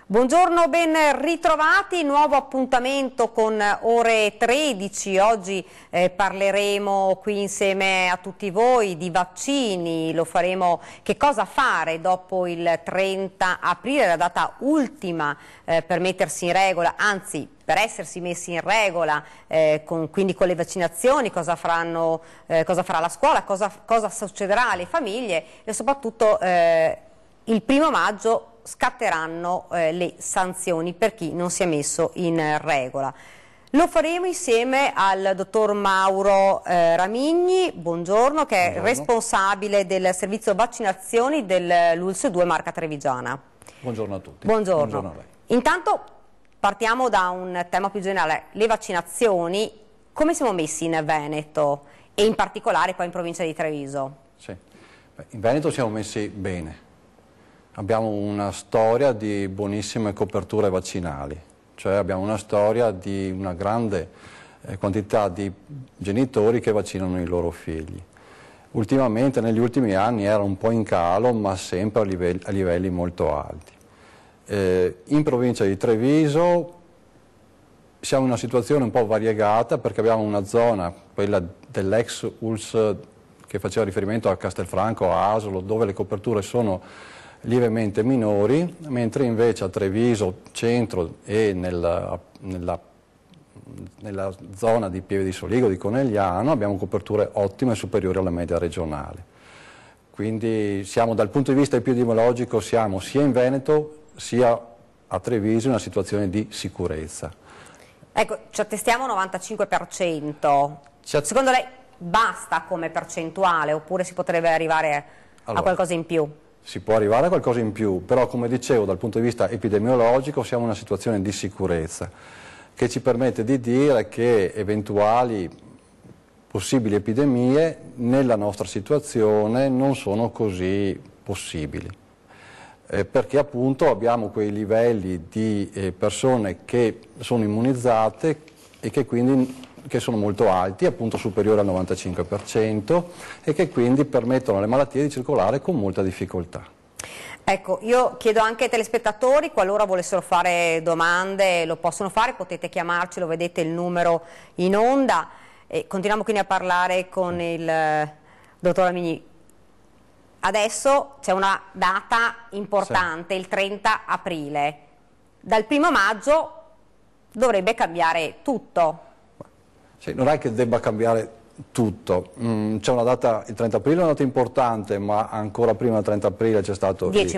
Buongiorno, ben ritrovati, nuovo appuntamento con ore 13, oggi parleremo qui insieme a tutti voi di vaccini, lo faremo, che cosa fare dopo il 30 aprile, la data ultima per mettersi in regola, anzi per essersi messi in regola, quindi con le vaccinazioni, cosa farà la scuola, cosa succederà alle famiglie e soprattutto il 1° maggio scatteranno le sanzioni per chi non si è messo in regola. Lo faremo insieme al dottor Mauro Ramigni, buongiorno, che è responsabile del servizio vaccinazioni dell'ULSS 2 Marca Trevigiana. Buongiorno a tutti. Buongiorno. Buongiorno a lei. Intanto partiamo da un tema più generale, le vaccinazioni. Come siamo messi in Veneto e in particolare qua in provincia di Treviso? Sì. In Veneto siamo messi bene. Abbiamo una storia di buonissime coperture vaccinali, cioè abbiamo una storia di una grande quantità di genitori che vaccinano i loro figli. Ultimamente, negli ultimi anni, era un po' in calo, ma sempre a livelli molto alti. In provincia di Treviso siamo in una situazione un po' variegata perché abbiamo una zona, quella dell'ex ULSS che faceva riferimento a Castelfranco, a Asolo, dove le coperture sono lievemente minori, mentre invece a Treviso centro e nella zona di Pieve di Soligo, di Conegliano, abbiamo coperture ottime superiori alla media regionale. Quindi siamo, dal punto di vista epidemiologico, siamo sia in Veneto sia a Treviso in una situazione di sicurezza. Ecco, ci attestiamo 95%. Secondo lei basta come percentuale oppure si potrebbe arrivare a qualcosa in più? Si può arrivare a qualcosa in più, però come dicevo dal punto di vista epidemiologico siamo in una situazione di sicurezza che ci permette di dire che eventuali possibili epidemie nella nostra situazione non sono così possibili, perché appunto abbiamo quei livelli di persone che sono immunizzate e che quindi sono molto alti, appunto superiori al 95%, e che quindi permettono alle malattie di circolare con molta difficoltà. Ecco, io chiedo anche ai telespettatori, qualora volessero fare domande, lo possono fare, potete chiamarci, lo vedete il numero in onda. E continuiamo quindi a parlare con il dottor Ramigni. Adesso c'è una data importante, sì, il 30 aprile. Dal 1° maggio dovrebbe cambiare tutto. Sì, non è che debba cambiare tutto, c'è una data, il 30 aprile è una data importante, ma ancora prima del 30 aprile c'è stato il 10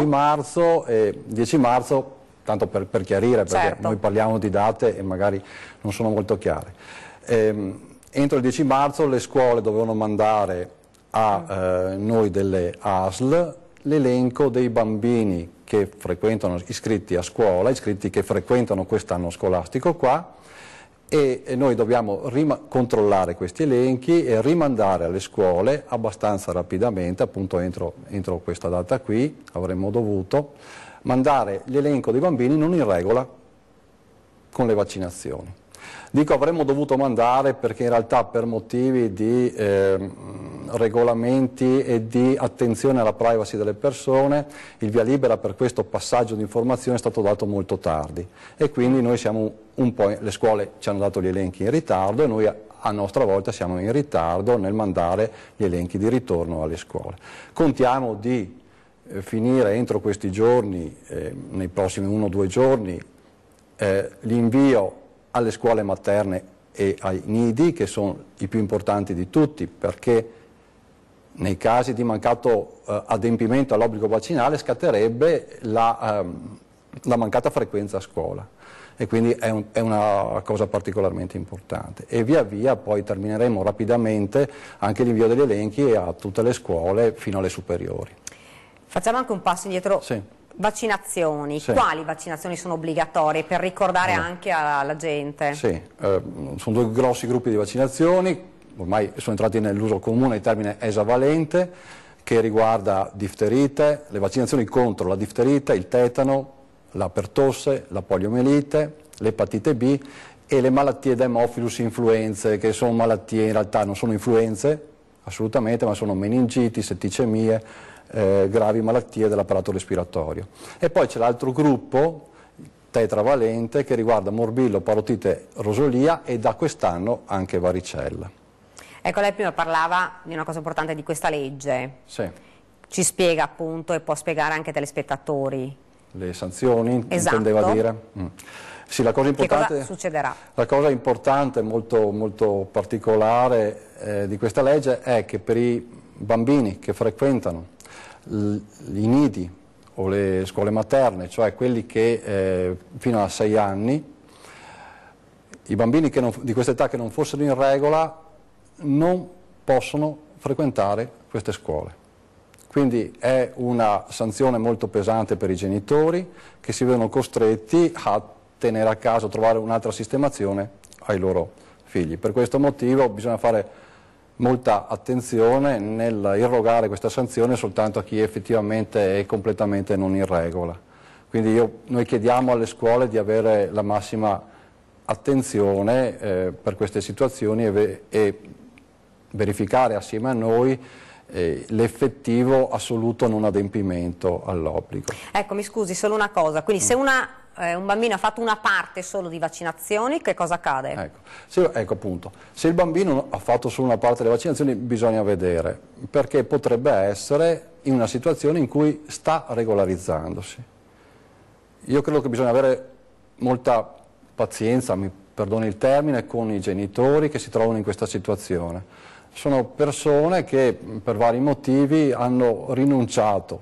marzo, e 10 marzo, tanto per chiarire, perché certo, noi parliamo di date e magari non sono molto chiare. Entro il 10 marzo le scuole dovevano mandare a noi delle ASL l'elenco dei bambini che frequentano, iscritti a scuola, iscritti che frequentano quest'anno scolastico qua, e noi dobbiamo controllare questi elenchi e rimandare alle scuole abbastanza rapidamente, appunto entro questa data qui avremmo dovuto mandare l'elenco dei bambini non in regola con le vaccinazioni. Dico avremmo dovuto mandare perché in realtà per motivi di regolamenti e di attenzione alla privacy delle persone il via libera per questo passaggio di informazione è stato dato molto tardi e quindi noi siamo un po', le scuole ci hanno dato gli elenchi in ritardo e noi a nostra volta siamo in ritardo nel mandare gli elenchi di ritorno alle scuole. Contiamo di finire entro questi giorni, nei prossimi 1 o 2 giorni, l'invio alle scuole materne e ai nidi, che sono i più importanti di tutti, perché nei casi di mancato adempimento all'obbligo vaccinale scatterebbe la mancata frequenza a scuola e quindi è una cosa particolarmente importante. E via via poi termineremo rapidamente anche l'invio degli elenchi a tutte le scuole fino alle superiori. Facciamo anche un passo indietro. Sì. Vaccinazioni, sì. Quali vaccinazioni sono obbligatorie per ricordare anche alla gente? Sì, sono 2 grossi gruppi di vaccinazioni, ormai sono entrati nell'uso comune il termine esavalente, che riguarda difterite, le vaccinazioni contro la difterite, il tetano, la pertosse, la poliomielite, l'epatite B e le malattie da Haemophilus influenzae, che sono malattie, in realtà non sono influenze assolutamente, ma sono meningiti, setticemie, gravi malattie dell'apparato respiratorio. E poi c'è l'altro gruppo tetravalente che riguarda morbillo, parotite, rosolia e da quest'anno anche varicella. Ecco, lei prima parlava di una cosa importante di questa legge. Sì. Ci spiega appunto e può spiegare anche ai telespettatori. Le sanzioni, esatto. Intendeva dire? Sì, la cosa importante, che cosa succederà? La cosa importante, molto, molto particolare di questa legge è che per i bambini che frequentano i nidi o le scuole materne, cioè quelli che fino a 6 anni, i bambini di questa età che non fossero in regola non possono frequentare queste scuole. Quindi è una sanzione molto pesante per i genitori che si vedono costretti a tenere a casa, trovare un'altra sistemazione ai loro figli. Per questo motivo bisogna fare molta attenzione nel irrogare questa sanzione soltanto a chi effettivamente è completamente non in regola. Quindi noi chiediamo alle scuole di avere la massima attenzione per queste situazioni e verificare assieme a noi l'effettivo assoluto non adempimento all'obbligo. Ecco, mi scusi, solo una cosa, quindi se un bambino ha fatto una parte solo di vaccinazioni, che cosa accade? Ecco appunto, se il bambino ha fatto solo una parte delle vaccinazioni bisogna vedere, perché potrebbe essere in una situazione in cui sta regolarizzandosi. Io credo che bisogna avere molta pazienza, mi perdoni il termine, con i genitori che si trovano in questa situazione. Sono persone che per vari motivi hanno rinunciato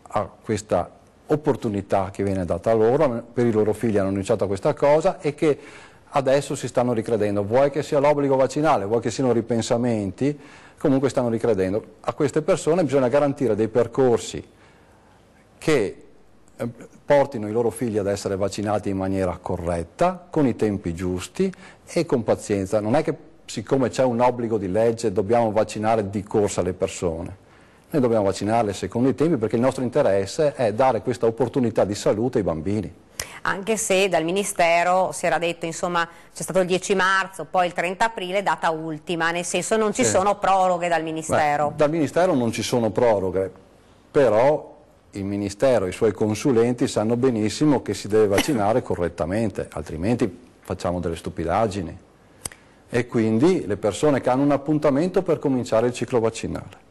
a questa opportunità che viene data a loro, per i loro figli hanno rinunciato a questa cosa e che adesso si stanno ricredendo, vuoi che sia l'obbligo vaccinale, vuoi che siano ripensamenti, comunque stanno ricredendo. A queste persone bisogna garantire dei percorsi che portino i loro figli ad essere vaccinati in maniera corretta, con i tempi giusti e con pazienza. Non è che siccome c'è un obbligo di legge dobbiamo vaccinare di corsa le persone. Noi dobbiamo vaccinarle secondo i tempi perché il nostro interesse è dare questa opportunità di salute ai bambini. Anche se dal Ministero si era detto, insomma, c'è stato il 10 marzo, poi il 30 aprile, data ultima, nel senso non ci sono proroghe dal Ministero. Dal Ministero non ci sono proroghe, però il Ministero e i suoi consulenti sanno benissimo che si deve vaccinare correttamente, altrimenti facciamo delle stupidaggini. E quindi le persone che hanno un appuntamento per cominciare il ciclo vaccinale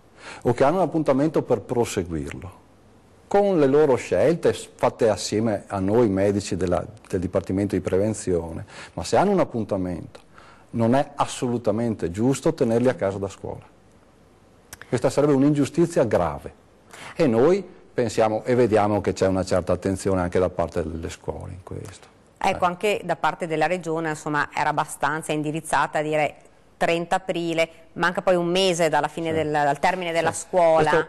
o che hanno un appuntamento per proseguirlo, con le loro scelte fatte assieme a noi medici del Dipartimento di Prevenzione, ma se hanno un appuntamento non è assolutamente giusto tenerli a casa da scuola. Questa sarebbe un'ingiustizia grave e noi pensiamo e vediamo che c'è una certa attenzione anche da parte delle scuole in questo. Ecco, anche da parte della Regione, insomma, era abbastanza indirizzata a dire 30 aprile, manca poi un mese dalla fine dal termine della scuola.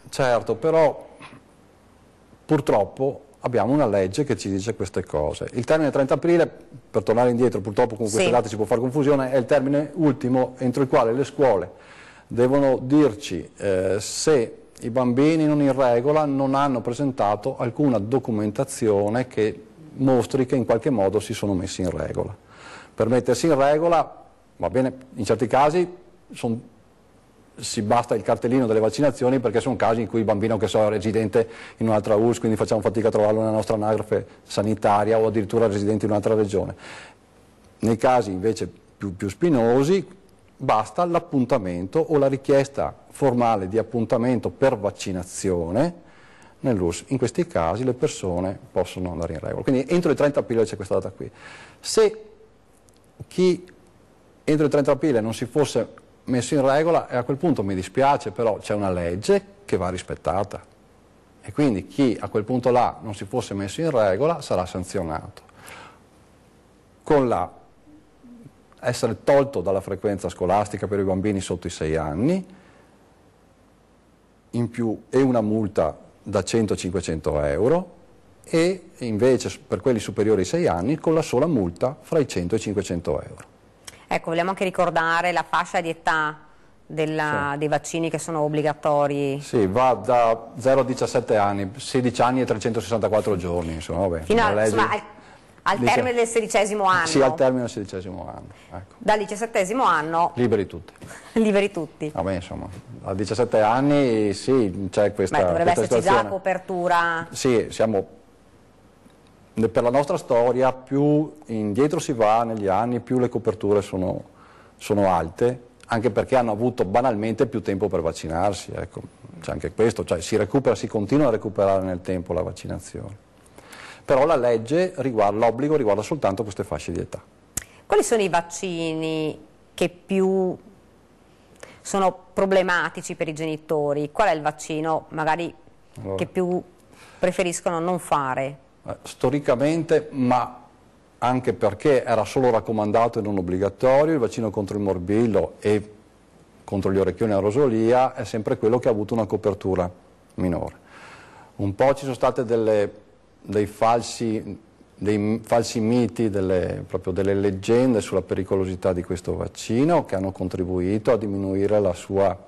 Certo, però purtroppo abbiamo una legge che ci dice queste cose. Il termine 30 aprile, per tornare indietro, purtroppo con queste date si può fare confusione, è il termine ultimo entro il quale le scuole devono dirci se i bambini non in regola non hanno presentato alcuna documentazione che mostri che in qualche modo si sono messi in regola. Per mettersi in regola, va bene, in certi casi si basta il cartellino delle vaccinazioni perché sono casi in cui il bambino che è residente in un'altra ULSS, quindi facciamo fatica a trovarlo nella nostra anagrafe sanitaria o addirittura residente in un'altra regione. Nei casi invece più spinosi basta l'appuntamento o la richiesta formale di appuntamento per vaccinazione nell'ULSS. In questi casi le persone possono andare in regola. Quindi entro il 30 aprile c'è questa data qui. Se chi entro il 30 aprile non si fosse messo in regola, e a quel punto mi dispiace, però c'è una legge che va rispettata. E quindi chi a quel punto là non si fosse messo in regola sarà sanzionato. Con essere tolto dalla frequenza scolastica per i bambini sotto i 6 anni, in più e una multa da 100-500 euro e invece per quelli superiori ai 6 anni con la sola multa fra i 100 e i 500 euro. Ecco, vogliamo anche ricordare la fascia di età dei vaccini che sono obbligatori? Sì, va da 0 a 17 anni, 16 anni e 364 giorni, insomma, vabbè. Fino al termine del 16° anno? Sì, al termine del 16° anno. Ecco. Dal 17° anno? Liberi tutti. Liberi tutti. Vabbè, insomma, a 17 anni sì, c'è questa dovrebbe questa esserci situazione. già copertura? Sì, siamo... Per la nostra storia, più indietro si va negli anni, più le coperture sono alte, anche perché hanno avuto banalmente più tempo per vaccinarsi, ecco. C'è anche questo, cioè si continua a recuperare nel tempo la vaccinazione. Però la legge l'obbligo riguarda soltanto queste fasce di età. Quali sono i vaccini che più sono problematici per i genitori? Qual è il vaccino magari che più preferiscono non fare? Storicamente, ma anche perché era solo raccomandato e non obbligatorio, il vaccino contro il morbillo e contro gli orecchioni a rosolia è sempre quello che ha avuto una copertura minore. Un po' ci sono state dei falsi miti, proprio delle leggende sulla pericolosità di questo vaccino che hanno contribuito a diminuire la sua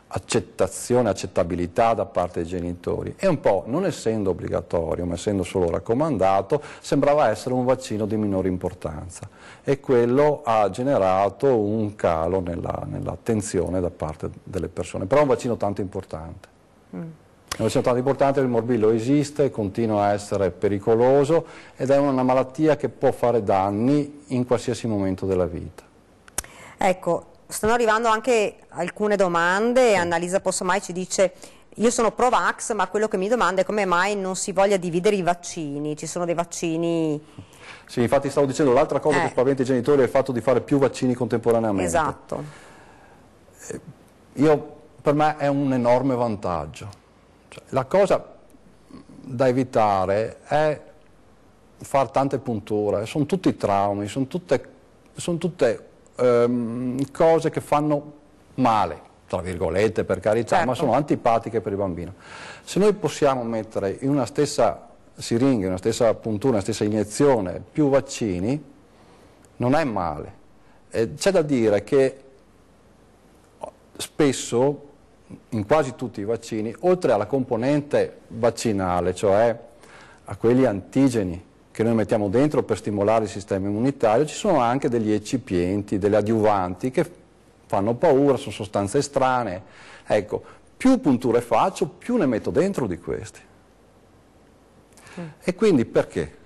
accettabilità da parte dei genitori, e un po', non essendo obbligatorio ma essendo solo raccomandato, sembrava essere un vaccino di minore importanza, e quello ha generato un calo nell'attenzione da parte delle persone. Però è un vaccino tanto importante. È un vaccino tanto importante, il morbillo esiste, continua a essere pericoloso ed è una malattia che può fare danni in qualsiasi momento della vita. Ecco, stanno arrivando anche alcune domande. Annalisa Possomai ci dice: io sono pro-vax, ma quello che mi domanda è come mai non si voglia dividere i vaccini. Ci sono dei vaccini... Sì, infatti stavo dicendo, l'altra cosa che spaventa i genitori è il fatto di fare più vaccini contemporaneamente. Esatto. Per me è un enorme vantaggio. Cioè, la cosa da evitare è fare tante punture, sono tutti traumi, sono tutte cose che fanno male, tra virgolette, per carità, ma sono antipatiche per il bambino. Se noi possiamo mettere in una stessa siringa, una stessa puntura, una stessa iniezione più vaccini, non è male. C'è da dire che spesso, in quasi tutti i vaccini, oltre alla componente vaccinale, cioè a quegli antigeni che noi mettiamo dentro per stimolare il sistema immunitario, ci sono anche degli eccipienti, delle adiuvanti che fanno paura, sono sostanze estranee. Ecco, più punture faccio, più ne metto dentro di questi. E quindi perché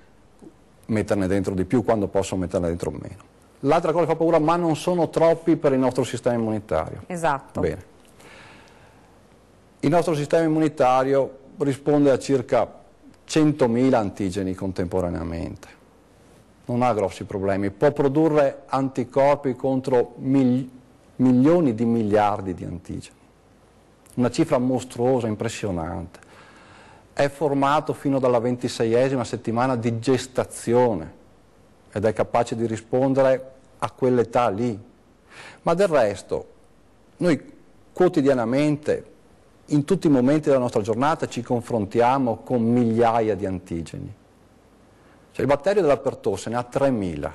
metterne dentro di più quando posso metterne dentro meno? L'altra cosa che fa paura, ma non sono troppi per il nostro sistema immunitario. Esatto. Bene. Il nostro sistema immunitario risponde a circa 100.000 antigeni contemporaneamente, non ha grossi problemi, può produrre anticorpi contro milioni di miliardi di antigeni, una cifra mostruosa, impressionante. È formato fino dalla 26esima settimana di gestazione ed è capace di rispondere a quell'età lì. Ma del resto, noi quotidianamente, in tutti i momenti della nostra giornata, ci confrontiamo con migliaia di antigeni. Cioè, il batterio della pertosse ne ha 3.000.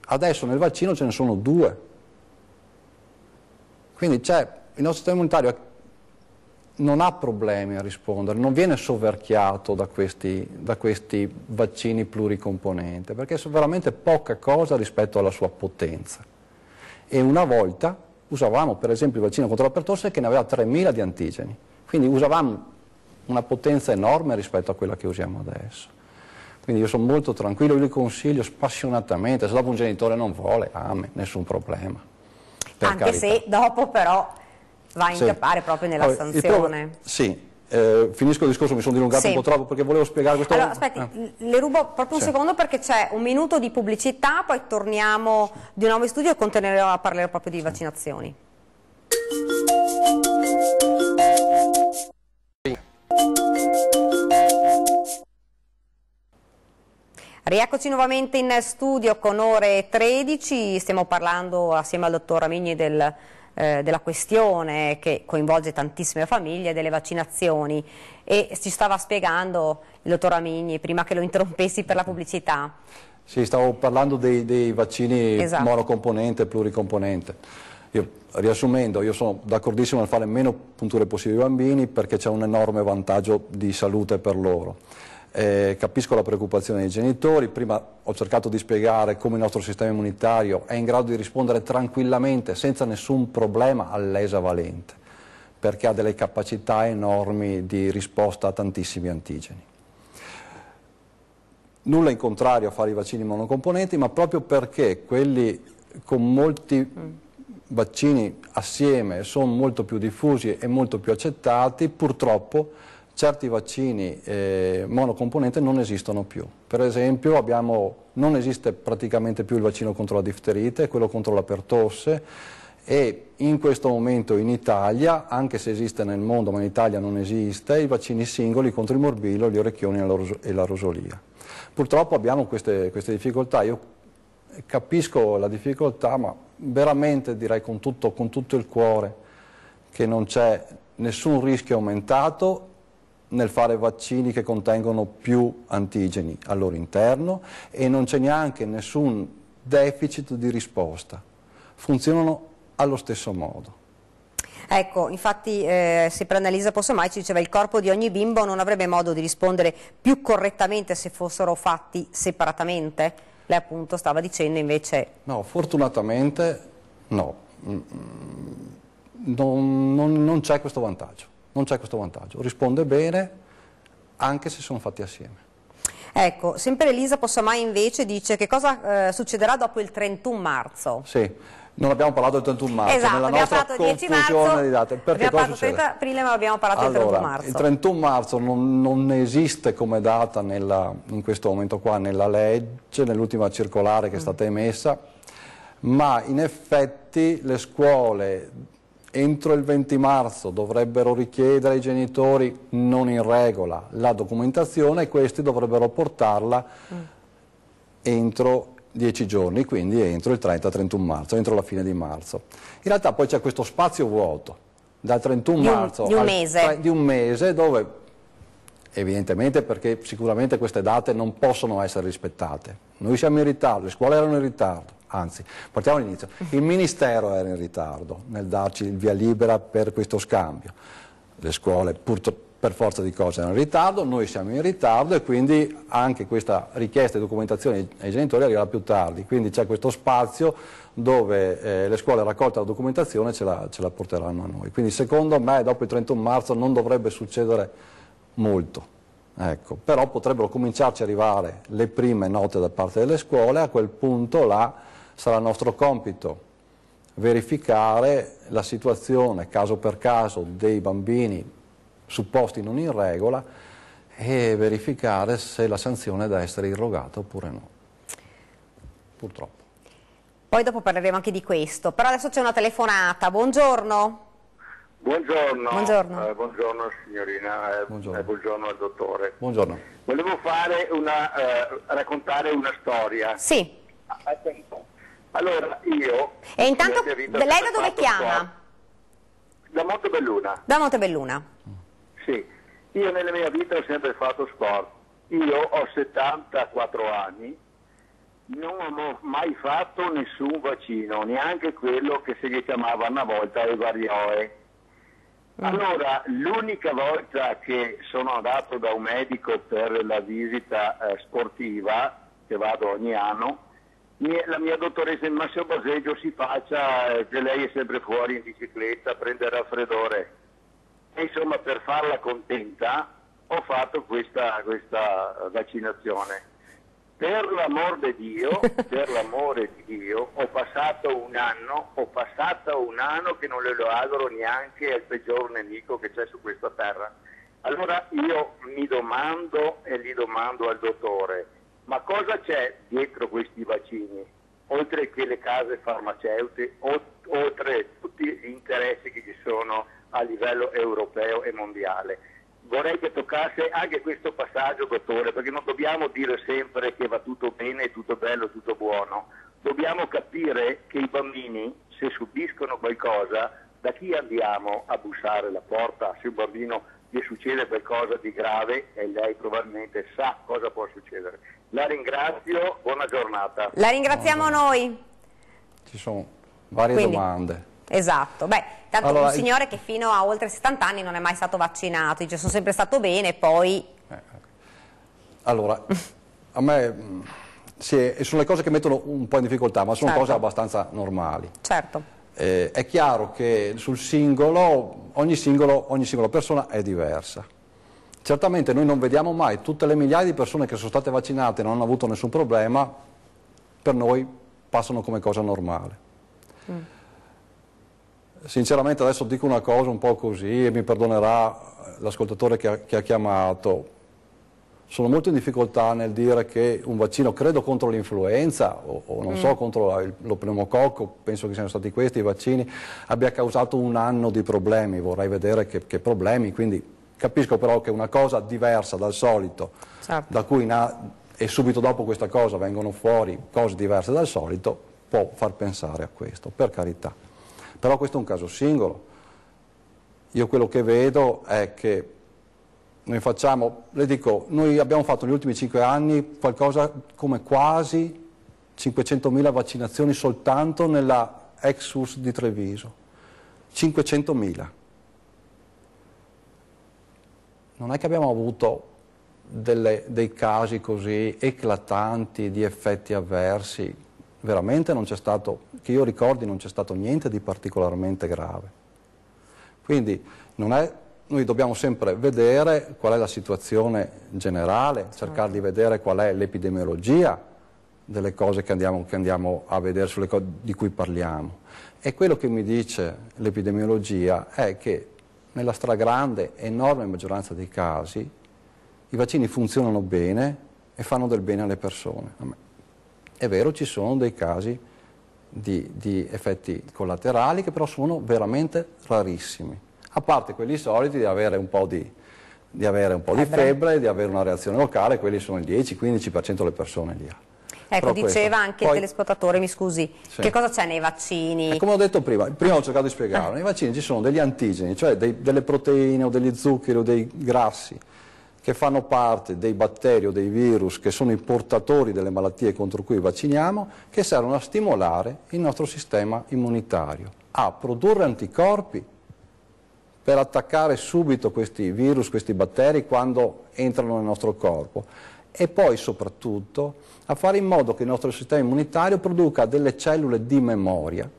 Adesso nel vaccino ce ne sono 2. Quindi il nostro sistema immunitario non ha problemi a rispondere, non viene soverchiato da questi vaccini pluricomponente, perché è veramente poca cosa rispetto alla sua potenza. E una volta usavamo per esempio il vaccino contro la pertosse che ne aveva 3.000 di antigeni, quindi usavamo una potenza enorme rispetto a quella che usiamo adesso. Quindi io sono molto tranquillo, io li consiglio spassionatamente, se dopo un genitore non vuole, nessun problema. Anche carità. Se dopo però va a incappare proprio nella sanzione. Sì. Finisco il discorso, mi sono dilungato un po' troppo perché volevo spiegare questo. Allora, aspetti, le rubo proprio un secondo perché c'è un minuto di pubblicità, poi torniamo di nuovo in studio e continueremo a parlare proprio di vaccinazioni. Rieccoci nuovamente in studio con Ore 13, stiamo parlando assieme al dottor Ramigni della questione che coinvolge tantissime famiglie, delle vaccinazioni, e ci stava spiegando il dottor Ramigni prima che lo interrompessi per la pubblicità. Sì, stavo parlando dei vaccini monocomponente e pluricomponente. Riassumendo, io sono d'accordissimo nel fare meno punture possibili ai bambini perché c'è un enorme vantaggio di salute per loro. Capisco la preoccupazione dei genitori, prima ho cercato di spiegare come il nostro sistema immunitario è in grado di rispondere tranquillamente, senza nessun problema, all'esavalente, perché ha delle capacità enormi di risposta a tantissimi antigeni. Nulla in contrario a fare i vaccini monocomponenti, ma proprio perché quelli con molti vaccini assieme sono molto più diffusi e molto più accettati, purtroppo certi vaccini monocomponente non esistono più. Per esempio non esiste praticamente più il vaccino contro la difterite, quello contro la pertosse, e in questo momento in Italia, anche se esiste nel mondo ma in Italia non esiste, i vaccini singoli contro il morbillo, gli orecchioni e la rosolia. Purtroppo abbiamo queste difficoltà. Io capisco la difficoltà, ma veramente direi con tutto il cuore che non c'è nessun rischio aumentato nel fare vaccini che contengono più antigeni al loro interno e non c'è neanche nessun deficit di risposta. Funzionano allo stesso modo. Ecco, infatti se per Annalisa Possomai ci diceva il corpo di ogni bimbo non avrebbe modo di rispondere più correttamente se fossero fatti separatamente? Lei appunto stava dicendo invece... No, fortunatamente no, non c'è questo vantaggio, risponde bene anche se sono fatti assieme. Ecco, sempre Elisa Possomai invece dice che cosa succederà dopo il 31 marzo? Sì, non abbiamo parlato del 31 marzo, esatto, nella abbiamo nostra parlato del 10 confusione marzo, di date. Perché abbiamo parlato del 30 aprile ma abbiamo parlato del 31 marzo. Il 31 marzo non esiste come data in questo momento qua nella legge, nell'ultima circolare che è stata emessa, ma in effetti le scuole entro il 20 marzo dovrebbero richiedere ai genitori non in regola la documentazione e questi dovrebbero portarla entro 10 giorni, quindi entro il 30-31 marzo, entro la fine di marzo. In realtà poi c'è questo spazio vuoto dal 31 marzo di un mese dove evidentemente perché sicuramente queste date non possono essere rispettate. Noi siamo in ritardo, le scuole erano in ritardo, anzi, partiamo dall'inizio, il Ministero era in ritardo nel darci il via libera per questo scambio. Le scuole per forza di cose erano in ritardo, noi siamo in ritardo e quindi anche questa richiesta di documentazione ai genitori arriva più tardi, quindi c'è questo spazio dove le scuole raccolta la documentazione ce la porteranno a noi. Quindi secondo me dopo il 31 marzo non dovrebbe succedere molto, ecco. Però potrebbero cominciarci ad arrivare le prime note da parte delle scuole, a quel punto là sarà nostro compito verificare la situazione caso per caso dei bambini supposti non in regola e verificare se la sanzione è da essere irrogata oppure no, purtroppo. Poi dopo parleremo anche di questo, però adesso c'è una telefonata. Buongiorno. Buongiorno. Buongiorno. Buongiorno signorina, buongiorno al dottore. Buongiorno. Volevo raccontare una storia. Sì. Allora io... E intanto lei da dove chiama? Sport. Da Montebelluna. Da Montebelluna. Sì, io nella mia vita ho sempre fatto sport. Io ho 74 anni, non ho mai fatto nessun vaccino, neanche quello che si chiamava una volta le varioe. Allora, l'unica volta che sono andato da un medico per la visita sportiva, che vado ogni anno, la mia dottoressa in Massimo Baseggio si faccia che lei è sempre fuori in bicicletta, prende il raffreddore. E insomma, per farla contenta ho fatto questa vaccinazione. Per l'amor di Dio, ho passato un anno che non le lo auguro neanche al peggior nemico che c'è su questa terra. Allora io mi domando e gli domando al dottore, ma cosa c'è dietro questi vaccini? Oltre che le case farmaceutiche, oltre tutti gli interessi che ci sono a livello europeo e mondiale. Vorrei che toccasse anche questo passaggio, dottore, perché non dobbiamo dire sempre che va tutto bene, tutto bello, tutto buono. Dobbiamo capire che i bambini, se subiscono qualcosa, da chi andiamo a bussare la porta? Se un bambino gli succede qualcosa di grave e lei probabilmente sa cosa può succedere. La ringrazio, buona giornata. La ringraziamo noi. Ci sono varie domande. Esatto, beh, tanto allora, un signore che fino a oltre 70 anni non è mai stato vaccinato, dice sono sempre stato bene e poi... Allora, a me sono le cose che mettono un po' in difficoltà, ma sono cose abbastanza normali. Certo. È chiaro che sul singolo, ogni singola persona è diversa. Certamente noi non vediamo mai tutte le migliaia di persone che sono state vaccinate e non hanno avuto nessun problema, per noi passano come cosa normale. Sinceramente adesso dico una cosa un po' così e mi perdonerà l'ascoltatore che ha chiamato. Sono molto in difficoltà nel dire che un vaccino, credo contro l'influenza o non so, contro lo pneumococco, penso che siano stati questi i vaccini, abbia causato un anno di problemi. Vorrei vedere che problemi, quindi capisco però che una cosa diversa dal solito, da cui e subito dopo questa cosa vengono fuori cose diverse dal solito, può far pensare a questo, per carità. Però questo è un caso singolo. Io quello che vedo è che noi facciamo, le dico, noi abbiamo fatto negli ultimi 5 anni qualcosa come quasi 500.000 vaccinazioni soltanto nella ex-US di Treviso. 500.000. Non è che abbiamo avuto dei casi così eclatanti di effetti avversi. Veramente non c'è stato, che io ricordi, non c'è stato niente di particolarmente grave. Quindi noi dobbiamo sempre vedere qual è la situazione generale, cercare di vedere qual è l'epidemiologia delle cose che andiamo a vedere, di cui parliamo. E quello che mi dice l'epidemiologia è che nella stragrande, enorme maggioranza dei casi i vaccini funzionano bene e fanno del bene alle persone. È vero, ci sono dei casi di effetti collaterali che però sono veramente rarissimi, a parte quelli soliti di avere un po' di febbre, di avere una reazione locale, quelli sono il 10-15% delle persone li ha. Ecco, però diceva anche il telespettatore, mi scusi, che cosa c'è nei vaccini? Come ho detto prima ho cercato di spiegarlo, nei vaccini ci sono degli antigeni, cioè delle proteine o degli zuccheri o dei grassi, che fanno parte dei batteri o dei virus che sono i portatori delle malattie contro cui vacciniamo, che servono a stimolare il nostro sistema immunitario, a produrre anticorpi per attaccare subito questi virus, questi batteri quando entrano nel nostro corpo e poi soprattutto a fare in modo che il nostro sistema immunitario produca delle cellule di memoria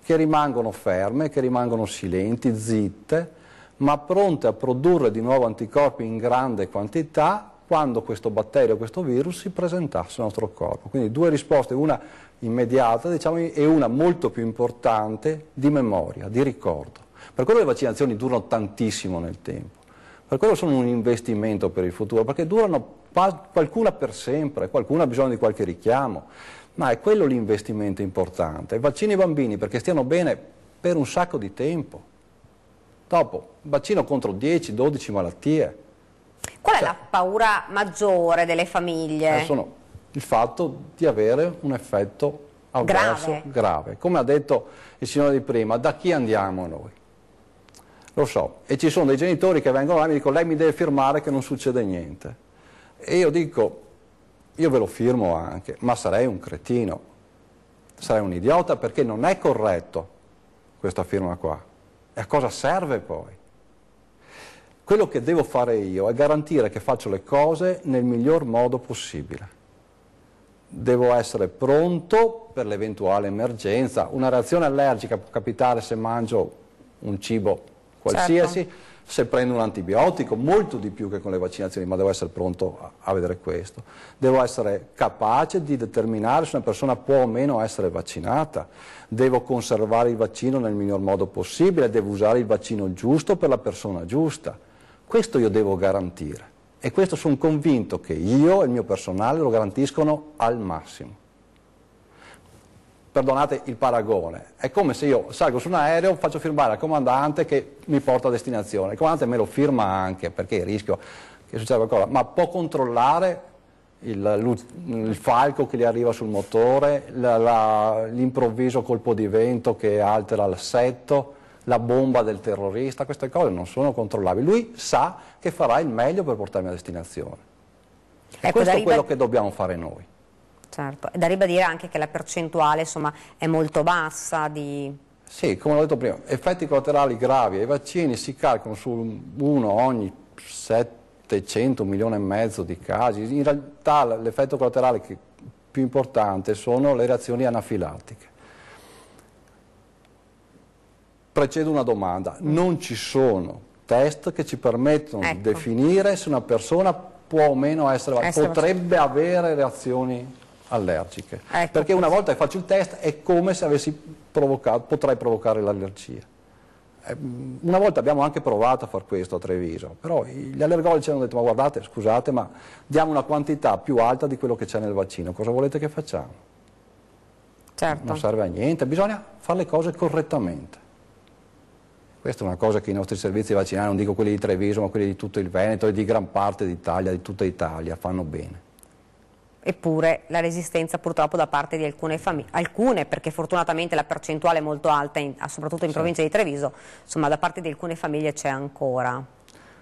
che rimangono ferme, che rimangono silenti, zitte, ma pronte a produrre di nuovo anticorpi in grande quantità quando questo batterio, questo virus si presentasse nel nostro corpo. Quindi due risposte, una immediata diciamo, e una molto più importante di memoria, di ricordo. Per quello le vaccinazioni durano tantissimo nel tempo, per quello sono un investimento per il futuro, perché durano qualcuna per sempre, qualcuna ha bisogno di qualche richiamo, ma è quello l'investimento importante. Vaccini i bambini perché stiano bene per un sacco di tempo. Dopo, vaccino contro 10-12 malattie. Qual è la paura maggiore delle famiglie? Sono il fatto di avere un effetto avverso grave. Come ha detto il signore di prima, da chi andiamo noi? Lo so, e ci sono dei genitori che vengono là e mi dicono lei mi deve firmare che non succede niente. E io dico, io ve lo firmo anche, ma sarei un cretino, sarei un idiota perché non è corretto questa firma qua. E a cosa serve poi? Quello che devo fare io è garantire che faccio le cose nel miglior modo possibile. Devo essere pronto per l'eventuale emergenza. Una reazione allergica può capitare se mangio un cibo qualsiasi, se prendo un antibiotico, molto di più che con le vaccinazioni, ma devo essere pronto a vedere questo. Devo essere capace di determinare se una persona può o meno essere vaccinata. Devo conservare il vaccino nel miglior modo possibile, devo usare il vaccino giusto per la persona giusta. Questo io devo garantire e questo sono convinto che io e il mio personale lo garantiscono al massimo. Perdonate il paragone, è come se io salgo su un aereo, faccio firmare al comandante che mi porta a destinazione, il comandante me lo firma anche perché rischio che succeda qualcosa, ma può controllare il falco che gli arriva sul motore, l'improvviso colpo di vento che altera l'assetto, la bomba del terrorista, queste cose non sono controllabili. Lui sa che farà il meglio per portarmi a destinazione. E questo è quello che dobbiamo fare noi. Certo, è da ribadire anche che la percentuale insomma, è molto bassa di Sì, come ho detto prima, effetti collaterali gravi ai vaccini si calcolano su uno ogni 700 milioni e mezzo di casi. In realtà l'effetto collaterale più importante sono le reazioni anafilattiche. Precedo una domanda: non ci sono test che ci permettono di definire se una persona può o meno potrebbe avere reazioni allergiche, perché una volta che faccio il test è come se potrei provocare l'allergia. Una volta abbiamo anche provato a far questo a Treviso, però gli allergologi hanno detto: ma guardate, scusate, ma diamo una quantità più alta di quello che c'è nel vaccino, cosa volete che facciamo? Certo. Non serve a niente, bisogna fare le cose correttamente. Questa è una cosa che i nostri servizi vaccinali, non dico quelli di Treviso, ma quelli di tutto il Veneto e di gran parte d'Italia, di tutta Italia, fanno bene. Eppure la resistenza purtroppo da parte di alcune, perché fortunatamente la percentuale è molto alta, soprattutto in provincia di Treviso, insomma da parte di alcune famiglie c'è ancora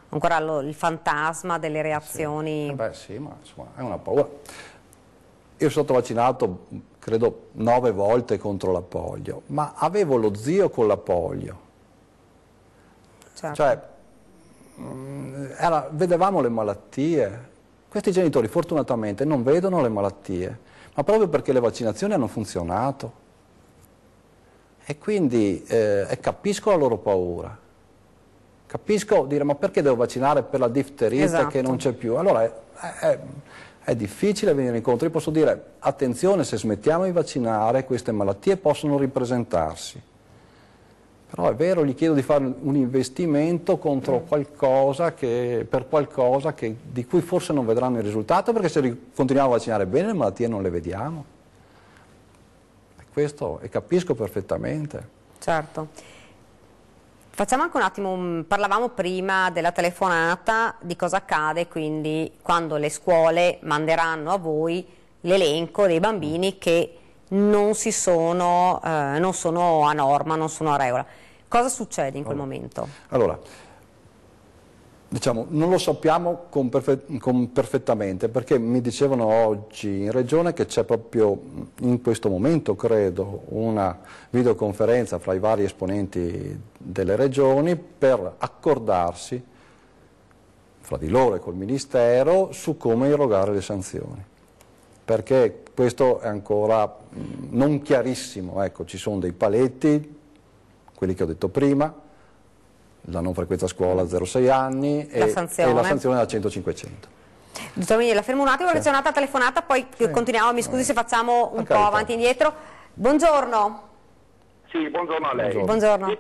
il fantasma delle reazioni. Sì. Beh sì, ma insomma è una paura. Io sono stato vaccinato credo 9 volte contro la polio, ma avevo lo zio con la polio. Certo. Cioè, vedevamo le malattie. Questi genitori fortunatamente non vedono le malattie, ma proprio perché le vaccinazioni hanno funzionato. E quindi capisco la loro paura. Capisco dire: ma perché devo vaccinare per la difterite che non c'è più? Allora è difficile venire incontro. Io posso dire: attenzione, se smettiamo di vaccinare queste malattie possono ripresentarsi. Però è vero, gli chiedo di fare un investimento contro qualcosa di cui forse non vedranno il risultato, perché se continuiamo a vaccinare bene le malattie non le vediamo. E capisco perfettamente. Certo. Facciamo anche un attimo, parlavamo prima della telefonata, di cosa accade quindi quando le scuole manderanno a voi l'elenco dei bambini che non sono a norma, non sono a regola. Cosa succede in quel momento? Allora, diciamo, non lo sappiamo perfettamente, perché mi dicevano oggi in Regione che c'è proprio in questo momento, credo, una videoconferenza fra i vari esponenti delle regioni per accordarsi fra di loro e col Ministero su come erogare le sanzioni. Perché questo è ancora non chiarissimo, ecco, ci sono dei paletti, quelli che ho detto prima, la non frequenza a scuola a 0-6 anni e la sanzione da 100-500. Dottor Migni, la fermo un attimo perché c'è un'altra telefonata, poi continuiamo, mi scusi se facciamo un po' avanti e indietro. Buongiorno. Sì, buongiorno a lei. Buongiorno.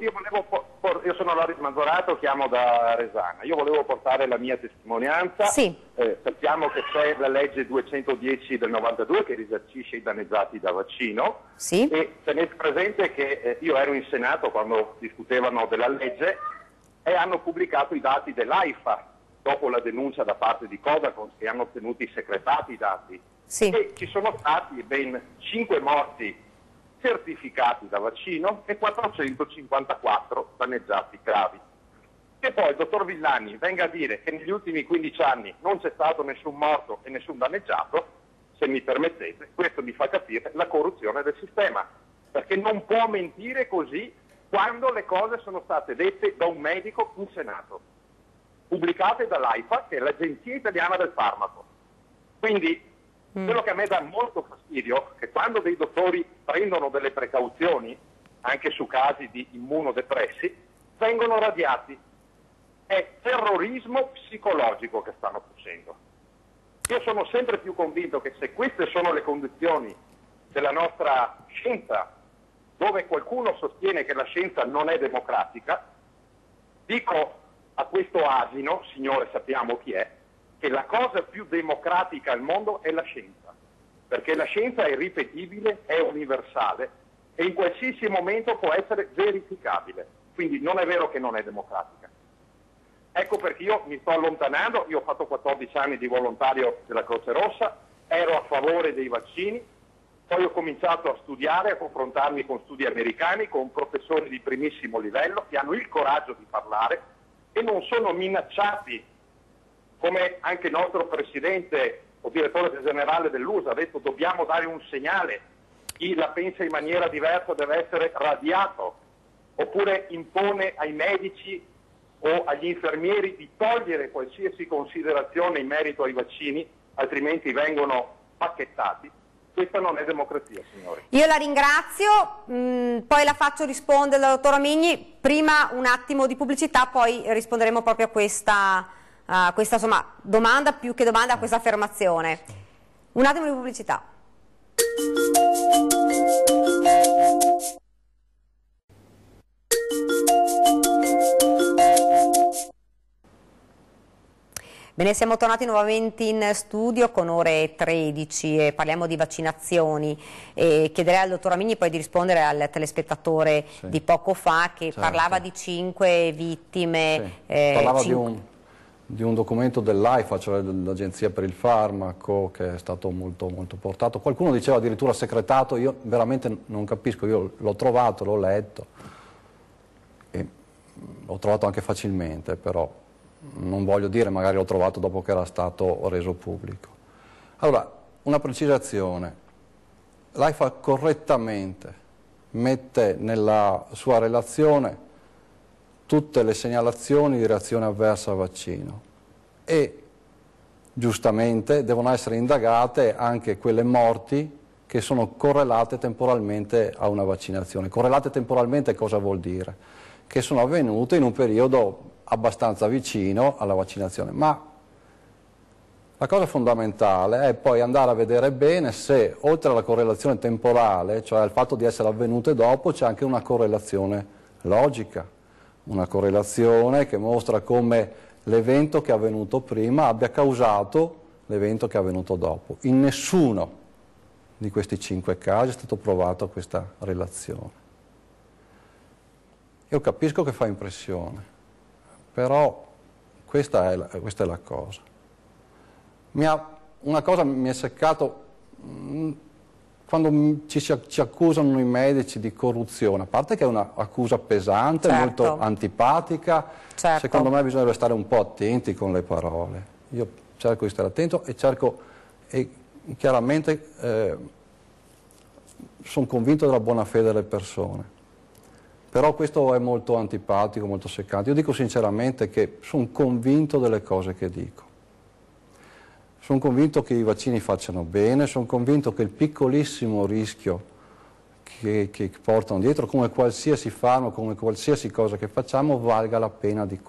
Io sono Loris Manzorato, chiamo da Resana. Io volevo portare la mia testimonianza. Sì. Sappiamo che c'è la legge 210 del 92 che risarcisce i danneggiati da vaccino. Sì. E tenete presente che io ero in Senato quando discutevano della legge e hanno pubblicato i dati dell'AIFA dopo la denuncia da parte di Codacons che hanno tenuti segretati i dati. Sì. E ci sono stati ben 5 morti certificati da vaccino e 454 danneggiati gravi. E poi il dottor Villani venga a dire che negli ultimi 15 anni non c'è stato nessun morto e nessun danneggiato, se mi permettete, questo mi fa capire la corruzione del sistema, perché non può mentire così quando le cose sono state dette da un medico in Senato, pubblicate dall'AIFA, che è l'Agenzia Italiana del Farmaco. Quindi quello che a me dà molto fastidio è che quando dei dottori prendono delle precauzioni, anche su casi di immunodepressi, vengono radiati. È terrorismo psicologico che stanno facendo. Io sono sempre più convinto che se queste sono le condizioni della nostra scienza, dove qualcuno sostiene che la scienza non è democratica, dico a questo asino, signore sappiamo chi è, che la cosa più democratica al mondo è la scienza, perché la scienza è irripetibile, è universale e in qualsiasi momento può essere verificabile, quindi non è vero che non è democratica. Ecco perché io mi sto allontanando, io ho fatto 14 anni di volontario della Croce Rossa, ero a favore dei vaccini, poi ho cominciato a studiare, a confrontarmi con studi americani, con professori di primissimo livello che hanno il coraggio di parlare e non sono minacciati, come anche il nostro presidente o direttore generale dell'USA ha detto: dobbiamo dare un segnale, chi la pensa in maniera diversa deve essere radiato. oppure impone ai medici o agli infermieri di togliere qualsiasi considerazione in merito ai vaccini, altrimenti vengono pacchettati. Questa non è democrazia, signori. Io la ringrazio, poi la faccio rispondere al dottor Amigni. Prima un attimo di pubblicità, poi risponderemo proprio a questa insomma, domanda, più che domanda, a questa affermazione. Un attimo di pubblicità. Bene, siamo tornati nuovamente in studio con ore 13 e parliamo di vaccinazioni e chiederei al dottor Amigni poi di rispondere al telespettatore di poco fa che parlava di 5 vittime. Parlava di un documento dell'AIFA, cioè dell'Agenzia per il Farmaco, che è stato molto portato. Qualcuno diceva addirittura segretato, io veramente non capisco, io l'ho trovato, l'ho letto e l'ho trovato anche facilmente, però non voglio dire, magari l'ho trovato dopo che era stato reso pubblico. Allora, una precisazione. L'AIFA correttamente mette nella sua relazione tutte le segnalazioni di reazione avversa al vaccino e giustamente devono essere indagate anche quelle morti che sono correlate temporalmente a una vaccinazione. Correlate temporalmente cosa vuol dire? Che sono avvenute in un periodo abbastanza vicino alla vaccinazione, ma la cosa fondamentale è poi andare a vedere bene se oltre alla correlazione temporale, cioè al fatto di essere avvenute dopo, c'è anche una correlazione logica, una correlazione che mostra come l'evento che è avvenuto prima abbia causato l'evento che è avvenuto dopo. In nessuno di questi 5 casi è stato provato questa relazione. Io capisco che fa impressione, però questa è la cosa. Una cosa mi è seccato quando ci accusano i medici di corruzione, a parte che è un'accusa pesante, molto antipatica, secondo me bisognerebbe stare un po' attenti con le parole. Io cerco di stare attento e chiaramente sono convinto della buona fede delle persone. Però questo è molto antipatico, molto seccante. Io dico sinceramente che sono convinto delle cose che dico. Sono convinto che i vaccini facciano bene, sono convinto che il piccolissimo rischio che portano dietro, come qualsiasi farmaco, come qualsiasi cosa che facciamo, valga la pena di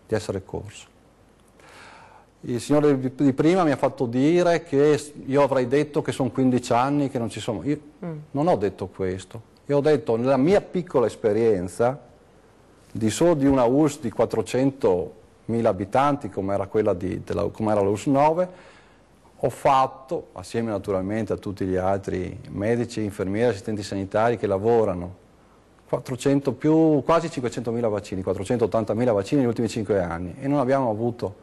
essere corso. Il signore di prima mi ha fatto dire che io avrei detto che sono 15 anni che non ci sono. Io non ho detto questo. Io ho detto, nella mia piccola esperienza, solo di una ULSS di 400.000 abitanti, come era la ULSS 9, ho fatto, assieme naturalmente a tutti gli altri medici, infermieri, assistenti sanitari che lavorano, quasi 500.000 vaccini, 480.000 vaccini negli ultimi 5 anni e non abbiamo avuto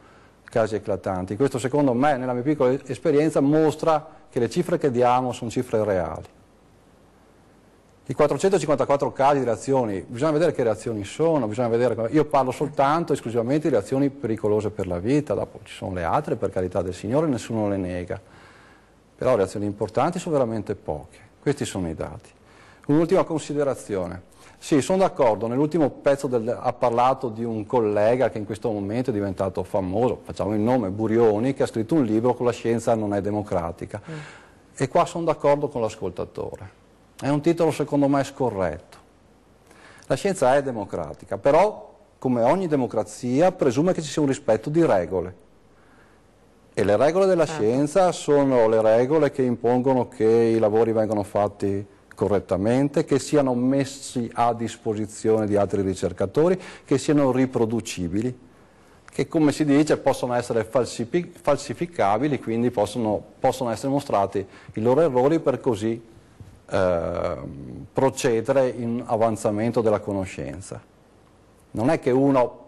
casi eclatanti. Questo secondo me, nella mia piccola esperienza, mostra che le cifre che diamo sono cifre reali. I 454 casi di reazioni, bisogna vedere che reazioni sono, io parlo soltanto, esclusivamente di reazioni pericolose per la vita, dopo ci sono le altre, per carità del Signore, nessuno le nega, però reazioni importanti sono veramente poche, questi sono i dati. Un'ultima considerazione, sì, sono d'accordo, nell'ultimo pezzo ha parlato di un collega che in questo momento è diventato famoso, facciamo il nome, Burioni, che ha scritto un libro con La scienza non è democratica, e qua sono d'accordo con l'ascoltatore. È un titolo secondo me scorretto. La scienza è democratica, però come ogni democrazia presume che ci sia un rispetto di regole. E le regole della scienza sono le regole che impongono che i lavori vengano fatti correttamente, che siano messi a disposizione di altri ricercatori, che siano riproducibili, che come si dice possono essere falsificabili, quindi possono essere mostrati i loro errori per così procedere in avanzamento della conoscenza. Non è che uno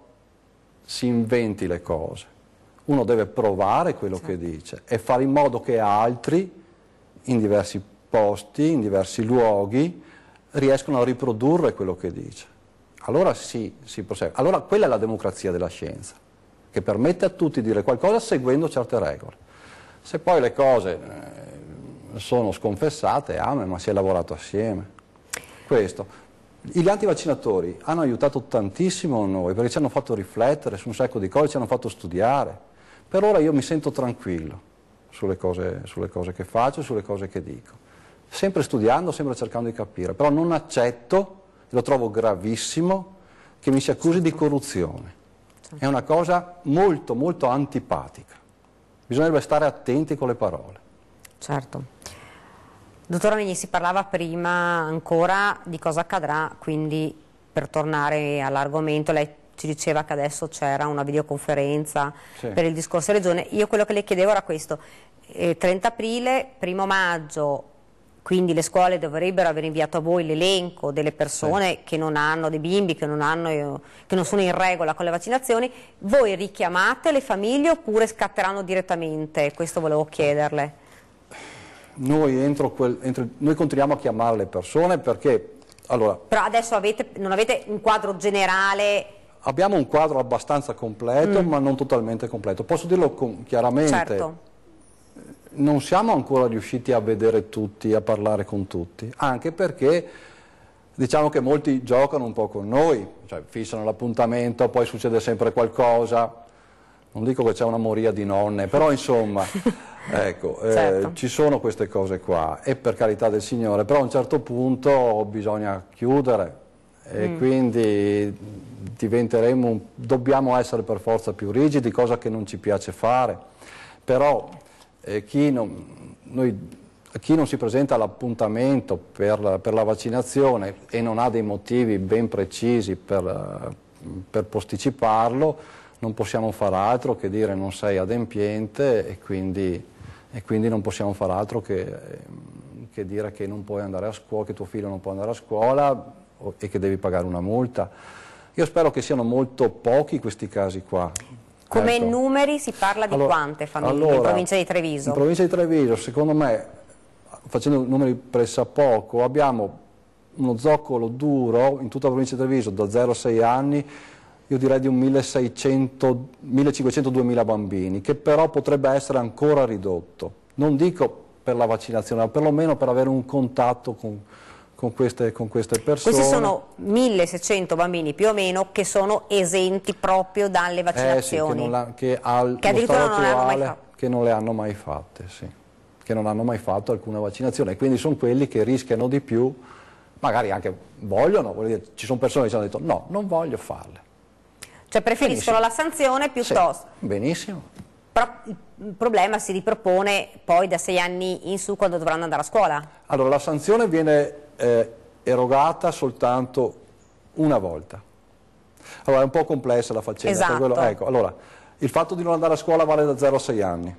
si inventi le cose, uno deve provare quello che dice e fare in modo che altri in diversi posti, in diversi luoghi riescano a riprodurre quello che dice. Allora sì, si prosegue. Allora quella è la democrazia della scienza, che permette a tutti di dire qualcosa seguendo certe regole. Se poi le cose sono sconfessate, amen, ma si è lavorato assieme. Questo. Gli antivaccinatori hanno aiutato tantissimo noi, perché ci hanno fatto riflettere su un sacco di cose, ci hanno fatto studiare. Per ora io mi sento tranquillo sulle cose che faccio, sulle cose che dico. Sempre studiando, sempre cercando di capire, però non accetto, lo trovo gravissimo, che mi si accusi di corruzione. È una cosa molto, molto antipatica. Bisognerebbe stare attenti con le parole. Certo. Dottor Amigni, si parlava prima ancora di cosa accadrà, quindi per tornare all'argomento, lei ci diceva che adesso c'era una videoconferenza per il discorso regione. Io quello che le chiedevo era questo: 30 aprile, 1° maggio, quindi le scuole dovrebbero aver inviato a voi l'elenco delle persone che non hanno, dei bimbi che non sono in regola con le vaccinazioni. Voi richiamate le famiglie oppure scatteranno direttamente? Questo volevo chiederle. Noi continuiamo a chiamare le persone perché... Allora, però adesso non avete un quadro generale? Abbiamo un quadro abbastanza completo, ma non totalmente completo. Posso dirlo chiaramente? Certo. Non siamo ancora riusciti a vedere tutti, a parlare con tutti, anche perché diciamo che molti giocano un po' con noi, cioè fissano l'appuntamento, poi succede sempre qualcosa. Non dico che c'è una moria di nonne, però insomma, ecco, ci sono queste cose qua, e per carità del Signore, però a un certo punto bisogna chiudere e quindi dobbiamo essere per forza più rigidi, cosa che non ci piace fare, però chi non si presenta all'appuntamento per la vaccinazione e non ha dei motivi ben precisi per posticiparlo, non possiamo far altro che dire non sei adempiente e quindi non possiamo far altro che dire che non puoi andare a scuola, che tuo figlio non può andare a scuola e che devi pagare una multa. Io spero che siano molto pochi questi casi qua. Come numeri si parla di quante famiglie in provincia di Treviso? In provincia di Treviso, secondo me, facendo numeri pressappoco, abbiamo uno zoccolo duro in tutta la provincia di Treviso da 0 a 6 anni, io direi di un 1500-2000 bambini, che però potrebbe essere ancora ridotto. Non dico per la vaccinazione, ma perlomeno per avere un contatto con queste persone. Questi sono 1600 bambini più o meno che sono esenti proprio dalle vaccinazioni. Che addirittura non le hanno mai fatte, sì. Che non hanno mai fatto alcuna vaccinazione, e quindi sono quelli che rischiano di più, magari anche vogliono, ci sono persone che ci hanno detto no, non voglio farle. Cioè preferiscono la sanzione piuttosto. Sì, benissimo. Però il problema si ripropone poi da 6 anni in su, quando dovranno andare a scuola. Allora, la sanzione viene erogata soltanto una volta. Allora, è un po' complessa la faccenda. Esatto. Ecco, allora, il fatto di non andare a scuola vale da 0 a 6 anni.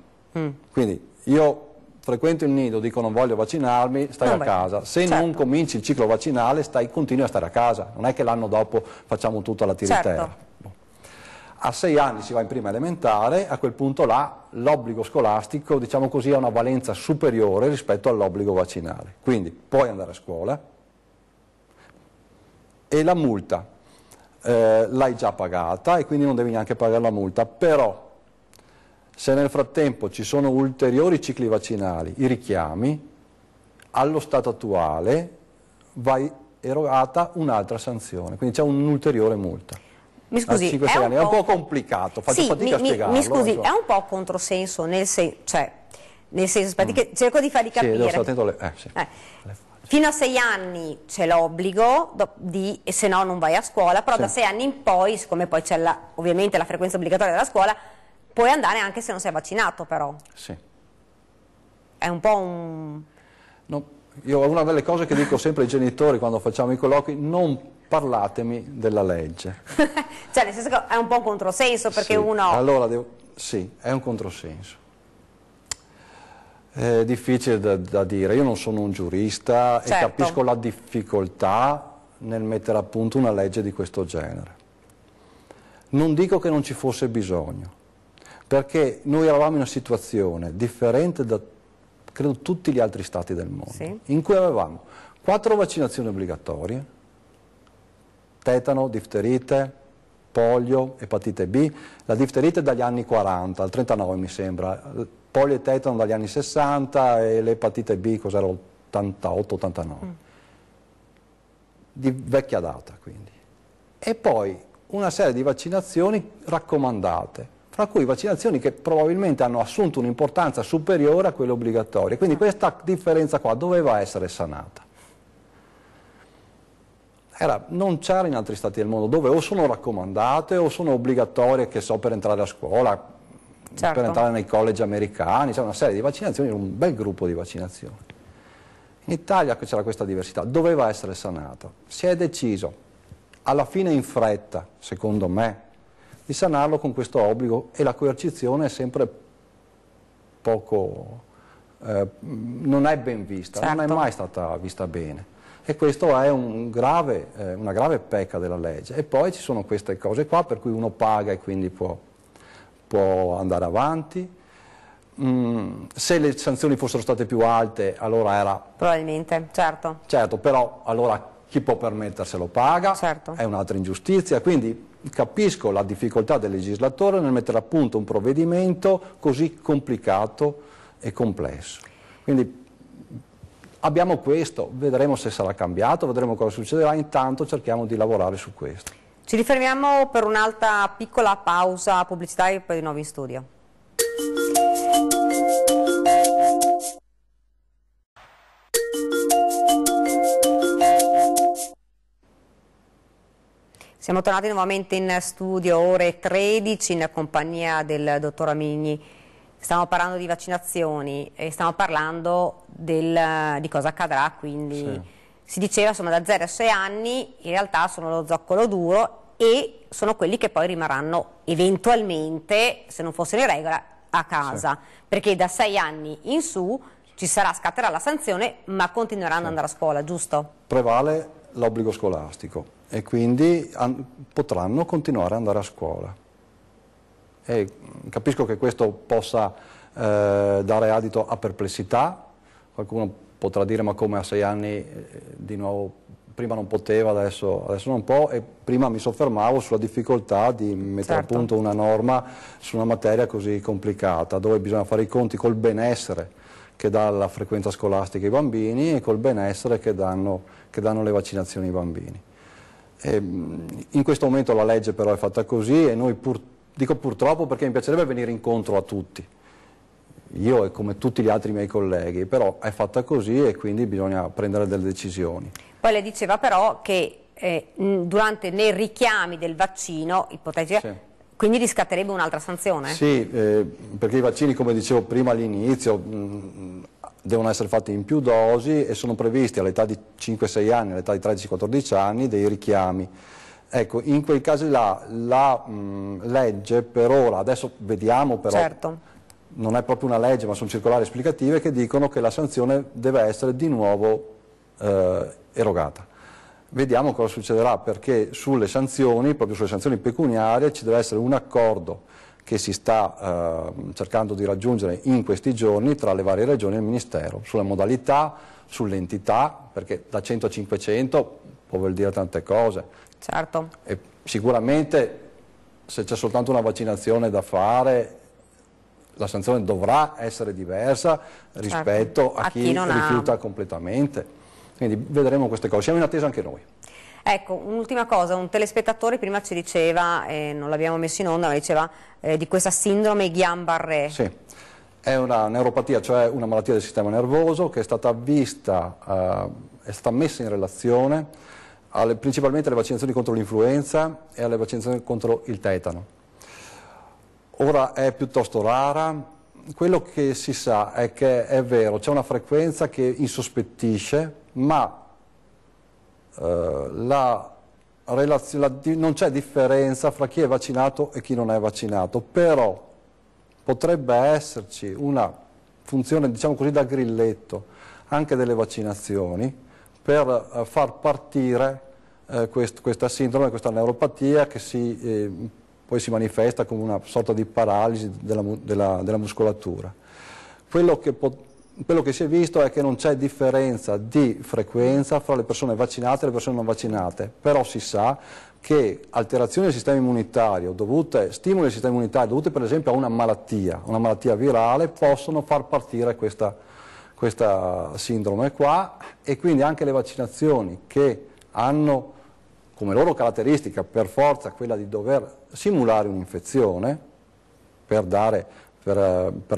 Quindi io frequento il nido, dico non voglio vaccinarmi, stai a casa. Se non cominci il ciclo vaccinale, continui a stare a casa. Non è che l'anno dopo facciamo tutta la tiritera. A 6 anni si va in prima elementare, a quel punto là l'obbligo scolastico, diciamo così, ha una valenza superiore rispetto all'obbligo vaccinale. Quindi puoi andare a scuola e la multa l'hai già pagata e quindi non devi neanche pagare la multa, però se nel frattempo ci sono ulteriori cicli vaccinali, i richiami, allo stato attuale vai erogata un'altra sanzione, quindi c'è un'ulteriore multa. Mi scusi, è un po' complicato, faccio fatica a spiegarlo. Mi scusi, è un po' controsenso, nel senso, che cerco di farvi capire. Devo stare attento fino a 6 anni c'è l'obbligo, e se no non vai a scuola, però da 6 anni in poi, siccome poi c'è ovviamente la frequenza obbligatoria della scuola, puoi andare anche se non sei vaccinato, però. Sì. È un po' un... No, io una delle cose che dico sempre ai genitori quando facciamo i colloqui: non parlatemi della legge. Cioè, nel senso che è un po' un controsenso, perché uno... Allora, sì, è un controsenso. È difficile da dire, io non sono un giurista e capisco la difficoltà nel mettere a punto una legge di questo genere. Non dico che non ci fosse bisogno, perché noi eravamo in una situazione differente da, credo, tutti gli altri stati del mondo, in cui avevamo 4 vaccinazioni obbligatorie: tetano, difterite, polio, epatite B, la difterite dagli anni 40, al 39 mi sembra, polio e tetano dagli anni 60 e l'epatite B cos'era, 88-89. di vecchia data, quindi. E poi una serie di vaccinazioni raccomandate, fra cui vaccinazioni che probabilmente hanno assunto un'importanza superiore a quelle obbligatorie. Quindi questa differenza qua doveva essere sanata. Non c'era in altri stati del mondo, dove o sono raccomandate o sono obbligatorie, che so, per entrare a scuola, certo, per entrare nei college americani, c'è una serie di vaccinazioni, un bel gruppo di vaccinazioni. In Italia c'era questa diversità, doveva essere sanata. Si è deciso, alla fine in fretta, secondo me, di sanarlo con questo obbligo, e la coercizione è sempre poco, non è ben vista, certo, non è mai stata vista bene. E questo è una grave pecca della legge. E poi ci sono queste cose qua per cui uno paga e quindi può andare avanti. Se le sanzioni fossero state più alte, allora era... Probabilmente, certo. Certo, però allora chi può permetterselo paga, certo, è un'altra ingiustizia, quindi capisco la difficoltà del legislatore nel mettere a punto un provvedimento così complicato e complesso. Quindi abbiamo questo, vedremo se sarà cambiato, vedremo cosa succederà, intanto cerchiamo di lavorare su questo. Ci rifermiamo per un'altra piccola pausa pubblicitaria e poi di nuovo in studio. Siamo tornati nuovamente in studio, ore 13, in compagnia del dottor Amigni. Stiamo parlando di vaccinazioni e stiamo parlando di cosa accadrà, quindi sì, si diceva, insomma, da 0 a 6 anni in realtà sono lo zoccolo duro e sono quelli che poi rimarranno eventualmente, se non fossero in regola, a casa, sì, perché da 6 anni in su scatterà la sanzione, ma continueranno ad andare a scuola, giusto? Prevale l'obbligo scolastico e quindi potranno continuare ad andare a scuola. E capisco che questo possa dare adito a perplessità, qualcuno potrà dire ma come a 6 anni di nuovo, prima non poteva, adesso non può, e prima mi soffermavo sulla difficoltà di mettere, certo, a punto una norma su una materia così complicata, dove bisogna fare i conti col benessere che dà la frequenza scolastica ai bambini e col benessere che danno le vaccinazioni ai bambini. In questo momento la legge però è fatta così e noi dico purtroppo perché mi piacerebbe venire incontro a tutti, io e come tutti gli altri miei colleghi, però è fatta così e quindi bisogna prendere delle decisioni. Poi le diceva però che nei richiami del vaccino ipotetico, sì, quindi riscatterebbe un'altra sanzione? Sì, perché i vaccini, come dicevo prima all'inizio, devono essere fatti in più dosi e sono previsti all'età di 5-6 anni, all'età di 13-14 anni, dei richiami. Ecco, in quei casi là la legge per ora, adesso vediamo però, certo, non è proprio una legge ma sono circolari esplicative che dicono che la sanzione deve essere di nuovo erogata. Vediamo cosa succederà, perché sulle sanzioni, proprio sulle sanzioni pecuniarie, ci deve essere un accordo che si sta cercando di raggiungere in questi giorni tra le varie regioni e il Ministero, sulle modalità, sull'entità, perché da 100 a 500 può voler dire tante cose. Certo. E sicuramente se c'è soltanto una vaccinazione da fare, la sanzione dovrà essere diversa rispetto, certo, a chi rifiuta completamente. Quindi vedremo queste cose, siamo in attesa anche noi. Ecco, un'ultima cosa, un telespettatore prima ci diceva, non l'abbiamo messo in onda, ma diceva di questa sindrome Guillain-Barré. Sì, è una neuropatia, cioè una malattia del sistema nervoso che è stata vista, è stata messa in relazione principalmente alle vaccinazioni contro l'influenza e alle vaccinazioni contro il tetano. Ora è piuttosto rara, quello che si sa è che è vero, c'è una frequenza che insospettisce, ma non c'è differenza fra chi è vaccinato e chi non è vaccinato, però potrebbe esserci una funzione, diciamo così, da grilletto anche delle vaccinazioni per far partire questa sindrome, questa neuropatia che poi si manifesta come una sorta di paralisi della muscolatura. Quello che si è visto è che non c'è differenza di frequenza fra le persone vaccinate e le persone non vaccinate, però si sa che alterazioni del sistema immunitario stimoli del sistema immunitario dovute per esempio a una malattia virale, possono far partire questa sindrome qua, e quindi anche le vaccinazioni che hanno come loro caratteristica per forza quella di dover simulare un'infezione per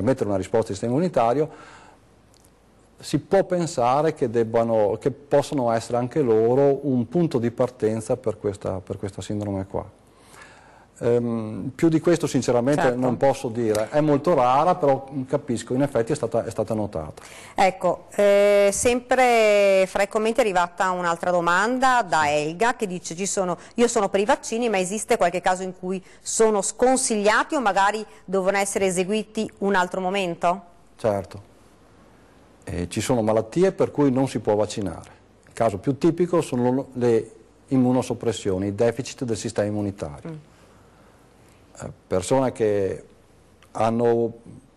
mettere una risposta di sistema immunitario, si può pensare che possano essere anche loro un punto di partenza per questa sindrome qua. Più di questo sinceramente non posso dire, è molto rara, però capisco, in effetti è stata notata. Ecco, sempre fra i commenti è arrivata un'altra domanda da Elga che dice: io sono per i vaccini, ma esiste qualche caso in cui sono sconsigliati o magari devono essere eseguiti un altro momento? Certo, ci sono malattie per cui non si può vaccinare. Il caso più tipico sono le immunosoppressioni, i deficit del sistema immunitario. Persone che hanno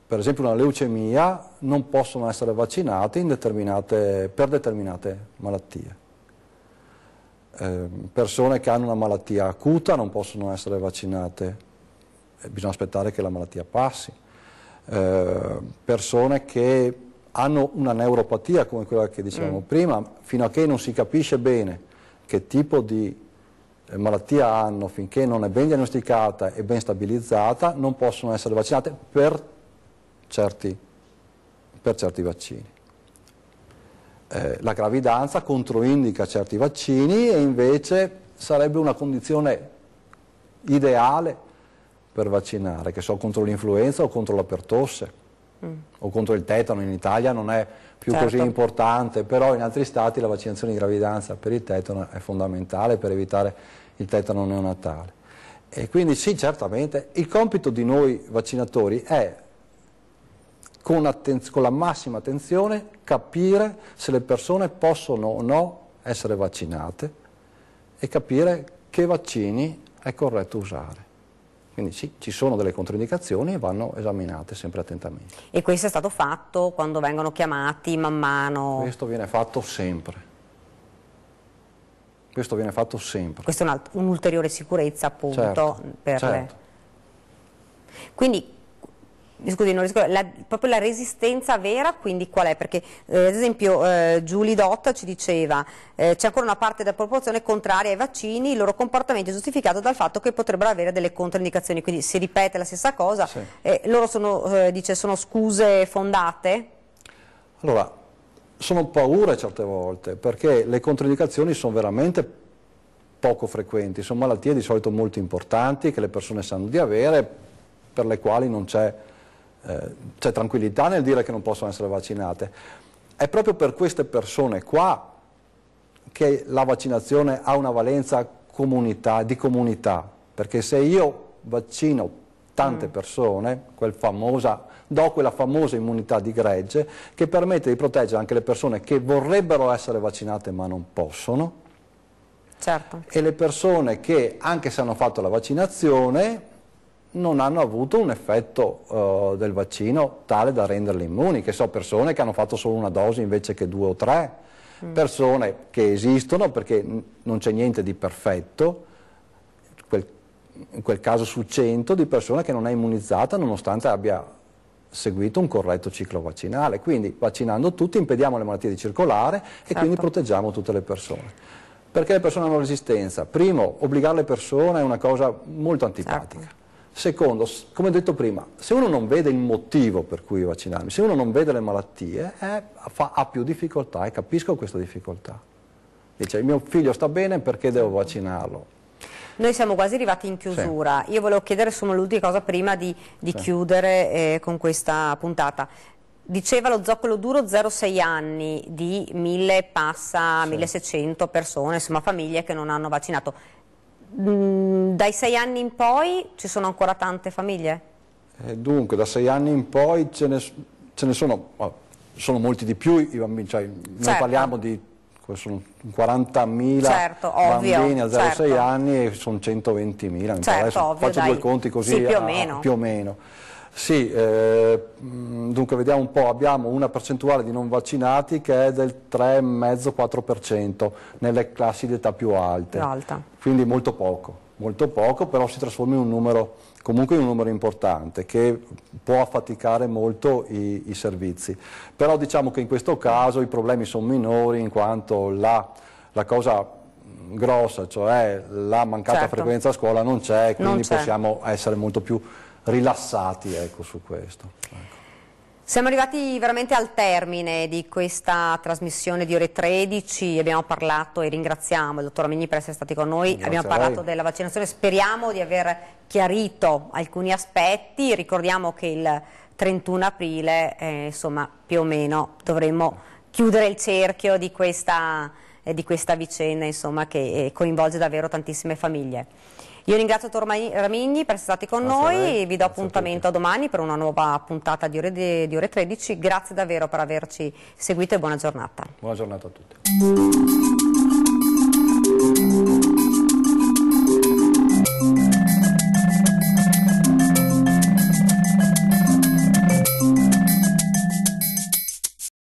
per esempio una leucemia non possono essere vaccinate per determinate malattie. Persone che hanno una malattia acuta non possono essere vaccinate, bisogna aspettare che la malattia passi. Persone che hanno una neuropatia come quella che dicevamo prima, fino a che non si capisce bene che tipo di malattia hanno, finché non è ben diagnosticata e ben stabilizzata, non possono essere vaccinate per certi vaccini. La gravidanza controindica certi vaccini e invece sarebbe una condizione ideale per vaccinare, che so, contro l'influenza o contro la pertosse o contro il tetano. In Italia non è più così importante, però in altri stati la vaccinazione di gravidanza per il tetano è fondamentale per evitare il tetano neonatale. E quindi sì, certamente, il compito di noi vaccinatori è, con la massima attenzione, capire se le persone possono o no essere vaccinate e capire che vaccini è corretto usare. Quindi sì, ci sono delle controindicazioni e vanno esaminate sempre attentamente. E questo è stato fatto quando vengono chiamati man mano? Questo viene fatto sempre. Questo viene fatto sempre. Questa è un'ulteriore sicurezza, appunto, Quindi, scusi, non riesco, proprio la resistenza vera, quindi qual è? Perché, ad esempio, Julie Dott ci diceva c'è ancora una parte della popolazione contraria ai vaccini, il loro comportamento è giustificato dal fatto che potrebbero avere delle controindicazioni, quindi si ripete la stessa cosa. Loro sono scuse fondate? Allora, sono paure certe volte, perché le controindicazioni sono veramente poco frequenti, sono malattie di solito molto importanti che le persone sanno di avere, per le quali non c'è tranquillità nel dire che non possono essere vaccinate. È proprio per queste persone qua che la vaccinazione ha una valenza di comunità, perché se io vaccino tante persone, do quella famosa immunità di gregge che permette di proteggere anche le persone che vorrebbero essere vaccinate ma non possono, e le persone che, anche se hanno fatto la vaccinazione, non hanno avuto un effetto del vaccino tale da renderle immuni, che so, persone che hanno fatto solo una dose invece che 2 o 3, persone che esistono perché non c'è niente di perfetto, in quel caso su 100 di persone che non è immunizzata nonostante abbia seguito un corretto ciclo vaccinale. Quindi vaccinando tutti impediamo le malattie di circolare e quindi proteggiamo tutte le persone. Perché le persone hanno resistenza? Primo, obbligare le persone è una cosa molto antipatica. Secondo, come ho detto prima, se uno non vede il motivo per cui vaccinarmi, se uno non vede le malattie, ha più difficoltà, e capisco questa difficoltà. Dice, il mio figlio sta bene, perché devo vaccinarlo? Noi siamo quasi arrivati in chiusura. Io volevo chiedere solo l'ultima cosa prima di chiudere con questa puntata. Diceva lo Zoccolo Duro 0-6 anni di 1600 persone, insomma famiglie che non hanno vaccinato. Dai 6 anni in poi ci sono ancora tante famiglie? Dunque, da 6 anni in poi ce ne sono molti di più i bambini, noi parliamo di sono 40.000 bambini a 0-6 anni e sono 120.000, faccio due conti così più o meno. Sì, dunque vediamo un po', abbiamo una percentuale di non vaccinati che è del 3,5-4% nelle classi di età più alte, quindi molto poco, però si trasforma in un numero, comunque in un numero importante che può affaticare molto i servizi. Però diciamo che in questo caso i problemi sono minori, in quanto la cosa grossa, cioè la mancata frequenza a scuola non c'è, quindi possiamo essere molto più rilassati, ecco, su questo. Ecco. Siamo arrivati veramente al termine di questa trasmissione di Ore 13, abbiamo parlato e ringraziamo il dottor Ramigni per essere stati con noi, abbiamo parlato della vaccinazione, speriamo di aver chiarito alcuni aspetti, ricordiamo che il 31 aprile insomma più o meno dovremmo chiudere il cerchio di questa vicenda, insomma, che coinvolge davvero tantissime famiglie. Io ringrazio il dottor Ramigni per essere stati con noi, vi do appuntamento a domani per una nuova puntata di Ore 13, grazie davvero per averci seguito e buona giornata. Buona giornata a tutti.